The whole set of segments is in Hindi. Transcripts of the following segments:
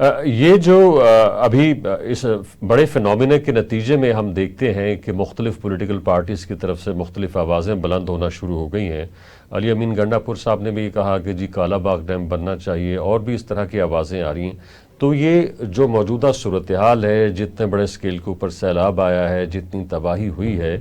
ये जो अभी इस बड़े फिनोमिना के नतीजे में हम देखते हैं कि मुख्तलिफ पॉलिटिकल पार्टीज़ की तरफ से मुख्तलिफ आवाज़ें बुलंद होना शुरू हो गई हैं। अली अमीन गंडापुर साहब ने भी कहा कि जी काला बाग डैम बनना चाहिए, और भी इस तरह की आवाज़ें आ रही हैं। तो ये जो मौजूदा सूरत हाल है, जितने बड़े स्केल के ऊपर सैलाब आया है, जितनी तबाही हुई है,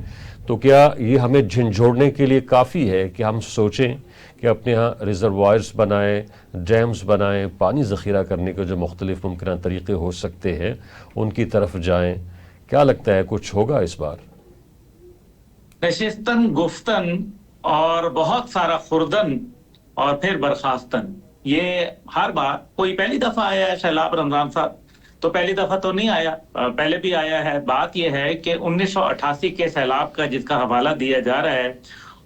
तो क्या ये हमें झंझोड़ने के लिए काफ़ी है कि हम सोचें कि अपने यहाँ रिजर्वायर्स बनाएं, डैम्स बनाएं, पानी ज़ख़ीरा करने के जो मुख्तलिफ मुमकिन तरीक़े हो सकते हैं उनकी तरफ जाएं? क्या लगता है कुछ होगा इस बार? नशिस्तन गुफ्तन और बहुत सारा खुर्दन और फिर बर्खास्तन, ये हर बार कोई पहली दफा आया है सैलाब रमजान साहब? तो पहली दफा तो नहीं आया, पहले भी आया है। बात यह है कि 1988 के सैलाब का जिसका हवाला दिया जा रहा है,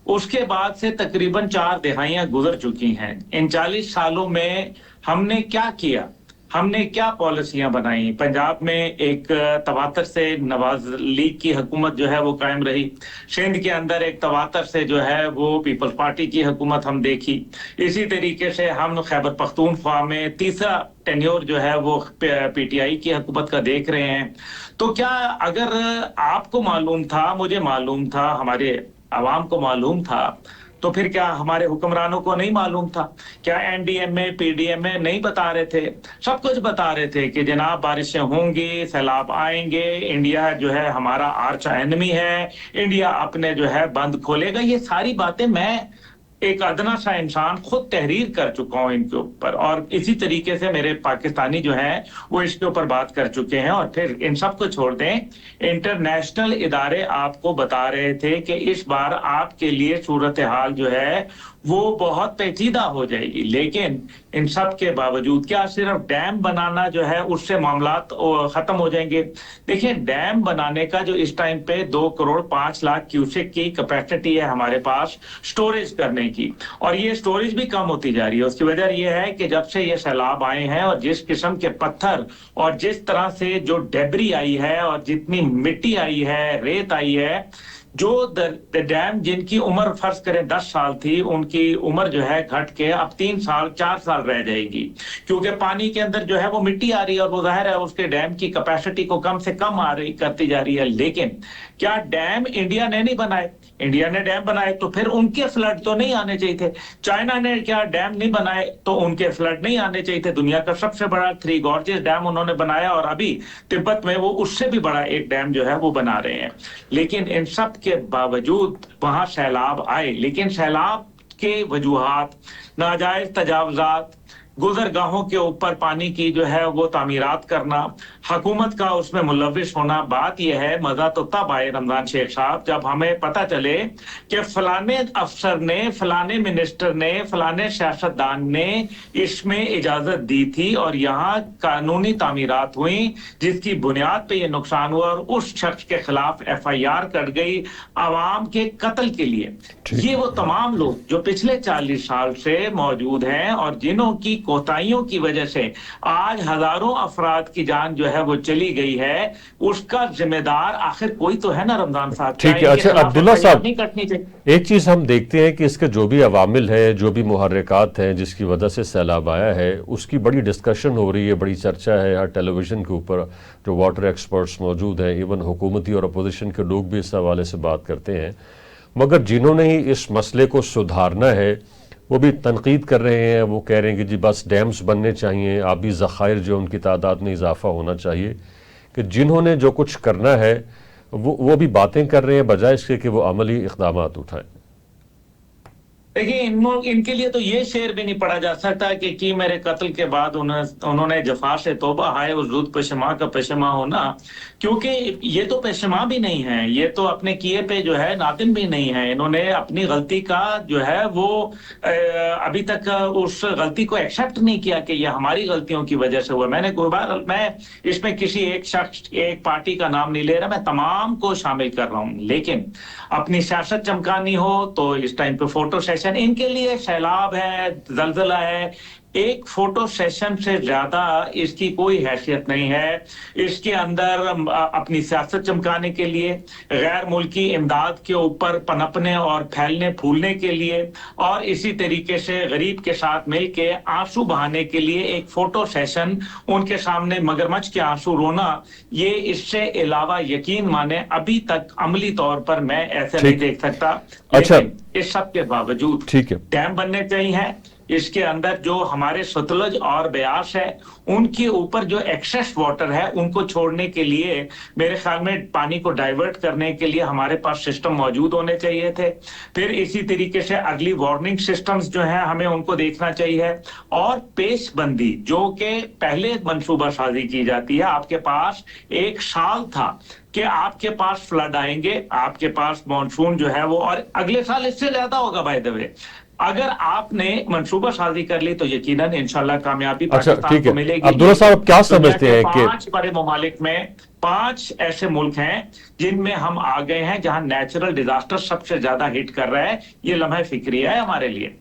उसके बाद से तकरीबन 4 दिहाइयां गुजर चुकी हैं। इन 40 सालों में हमने क्या किया? हमने क्या पॉलिसियां बनाई? पंजाब में एक तवातर से नवाज लीग की हुकूमत जो है वो कायम रही। सिंध के अंदर एक तवातर से जो है वो पीपल्स पार्टी की हुकूमत हम देखी। इसी तरीके से हम खैबर पख्तूनख्वा में तीसरा टेन्योर जो है वो पीटीआई की हुकूमत का देख रहे हैं। तो क्या अगर आपको मालूम था, मुझे मालूम था, हमारे आवाम को मालूम था, तो फिर क्या हमारे हुक्मरानों को नहीं मालूम था? क्या एनडीएमए पीडीएमए नहीं बता रहे थे? सब कुछ बता रहे थे कि जनाब बारिशें होंगी, सैलाब आएंगे, इंडिया जो है हमारा आर्च एनिमी है, इंडिया अपने जो है बंद खोलेगा। ये सारी बातें मैं एक अदना सा इंसान खुद तहरीर कर चुका हूं इनके ऊपर, और इसी तरीके से मेरे पाकिस्तानी जो हैं वो इसके ऊपर बात कर चुके हैं। और फिर इन सब को छोड़ दें, इंटरनेशनल इदारे आपको बता रहे थे कि इस बार आपके लिए सूरत हाल जो है वो बहुत पेचीदा हो जाएगी। लेकिन इन सब के बावजूद क्या सिर्फ डैम बनाना जो है उससे मामलात खत्म हो जाएंगे? देखिए, डैम बनाने का जो इस टाइम पे 2 करोड़ 5 लाख क्यूसेक की कैपेसिटी है हमारे पास स्टोरेज करने की, और ये स्टोरेज भी कम होती जा रही है। उसकी वजह यह है कि जब से ये सैलाब आए हैं और जिस किस्म के पत्थर और जिस तरह से जो डेबरी आई है और जितनी मिट्टी आई है, रेत आई है, जो डैम जिनकी उम्र फर्ज करें 10 साल थी, उनकी उम्र जो है घट के अब 3 साल 4 साल रह जाएगी, क्योंकि पानी के अंदर जो है वो मिट्टी आ रही है और वो जाहिर है उसके डैम की कैपेसिटी को कम से कम आ रही करती जा रही है। लेकिन क्या डैम इंडिया ने नहीं बनाए? इंडिया ने डैम बनाए तो फिर उनके फ्लड तो नहीं आने चाहिए थे। चाइना ने क्या डैम नहीं बनाए तो उनके फ्लड नहीं आने चाहिए थे। दुनिया का सबसे बड़ा 3 गॉर्जेस डैम उन्होंने बनाया, और अभी तिब्बत में वो उससे भी बड़ा एक डैम जो है वो बना रहे हैं। लेकिन इन सब के बावजूद वहां सैलाब आए, लेकिन सैलाब के वजूहात, नाजायज तजावजात, गुजरगाहों के ऊपर पानी की जो है वो तामीरात करना, हुकूमत का उसमें मुलविस होना। बात यह है, मजा तो तब आए रमजान शेख साहब जब हमें पता चले कि फलाने अफसर ने, फलाने मिनिस्टर ने, फलाने सियासतदान ने इसमें इजाजत दी थी और यहाँ कानूनी तामीरात हुई जिसकी बुनियाद पे ये नुकसान हुआ, और उस शख्स के खिलाफ एफआईआर कर गई आवाम के कत्ल के लिए। ये वो तमाम लोग जो पिछले 40 साल से मौजूद हैं और जिन्हों की कोताहियों की वजह से आज हजारों अफराद की जान जो है वो चली गई है, उसका जिम्मेदार आखिर कोई तो है ना रमजान साहब। ठीक है। अच्छा अब्दुल्ला साहब, नहीं कटनी चाहिए। एक चीज़ हम देखते हैं कि इसके जो भी अवामिल है, जो भी मुहर्रिकात हैं जिसकी वजह से सैलाब आया है, उसकी बड़ी डिस्कशन हो रही है, बड़ी चर्चा है हर टेलीविज़न के ऊपर। जो वाटर एक्सपर्ट्स मौजूद हैं, इवन हुकूमती और अपोजिशन के लोग भी इस हवाले से बात करते हैं। मगर जिन्होंने ही इस मसले को सुधारना है वो भी तनकीद कर रहे हैं। वो कह रहे हैं कि जी बस डैम्स बनने चाहिए, आबी ज़खायर जो उनकी तादाद में इजाफा होना चाहिए। कि जिन्होंने जो कुछ करना है वो भी बातें कर रहे हैं बजाय इसके कि वो अमली इक़दामात उठाएं। देखिए, इनके लिए तो ये शेर भी नहीं पढ़ा जा सकता कि मेरे कत्ल के बाद उन्होंने जफा से तौबा, हाय उस जुद पेशमा का पेशमा होना। क्योंकि ये तो पेशमा भी नहीं है, ये तो अपने किए पे जो है नादिम भी नहीं है। इन्होंने अपनी गलती का जो है वो अभी तक उस गलती को एक्सेप्ट नहीं किया कि ये हमारी गलतियों की वजह से हुआ। मैं इसमें किसी एक शख्स, एक पार्टी का नाम नहीं ले रहा, मैं तमाम को शामिल कर रहा हूं। लेकिन अपनी सियासत चमकानी हो तो इस टाइम पे फोटो सेशन, इनके लिए सैलाब है, जलजला है, एक फोटो सेशन से ज्यादा इसकी कोई हैसियत नहीं है। इसके अंदर अपनी सियासत चमकाने के लिए, गैर मुल्की इमदाद के ऊपर पनपने और फैलने फूलने के लिए, और इसी तरीके से गरीब के साथ मिलके आंसू बहाने के लिए एक फोटो सेशन, उनके सामने मगरमच्छ के आंसू रोना, ये इससे अलावा यकीन माने अभी तक अमली तौर पर मैं ऐसे नहीं देख सकता। अच्छा, लेकिन इस सब के बावजूद ठीक है, डैम बनने चाहिए। इसके अंदर जो हमारे सतलुज और ब्यास है, उनके ऊपर जो एक्सेस वाटर है उनको छोड़ने के लिए, मेरे ख्याल में पानी को डाइवर्ट करने के लिए हमारे पास सिस्टम मौजूद होने चाहिए थे। फिर इसी तरीके से अगली वार्निंग सिस्टम्स जो है हमें उनको देखना चाहिए। और पेशबंदी जो कि पहले मंसूबा साजी की जाती है, आपके पास एक साल था कि आपके पास फ्लड आएंगे, आपके पास मॉनसून जो है वो, और अगले साल इससे ज्यादा होगा बाय द वे। अगर आपने मंसूबा साजी कर ली तो यकीनन इंशाल्लाह कामयाबी पाकिस्तान को मिलेगी। अब्दुल्ला साहब, आप क्या समझते हैं कि 5 बड़े ममालिक में 5 ऐसे मुल्क हैं जिनमें हम आ गए हैं जहां नेचुरल डिजास्टर सबसे ज्यादा हिट कर रहा है। ये लम्हा फिक्री है हमारे लिए।